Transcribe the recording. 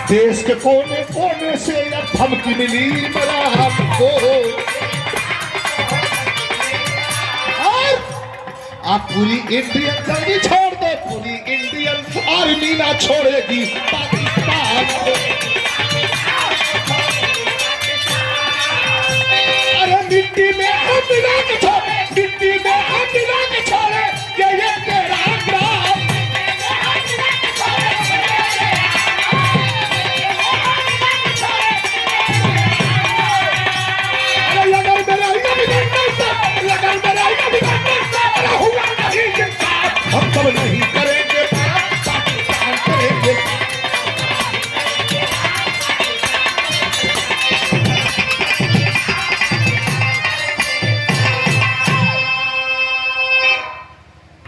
देश के कोने कोने से अब धमकी मिली मेरा हमको। और आप पूरी इंडियन जल्दी छोड़ दो, पूरी इंडियन आर्मी ना छोड़ेगी पाकिस्तान को। अरे मिट्टी में हम मिला के छोड़े, मिट्टी में हम मिला के छोड़े, ये तेरा ग्राम। अगर मेरा ये बिगड़ना था, अगर मेरा ये बिगड़ना था, हुआ नहीं इंसाफ, हम सब नहीं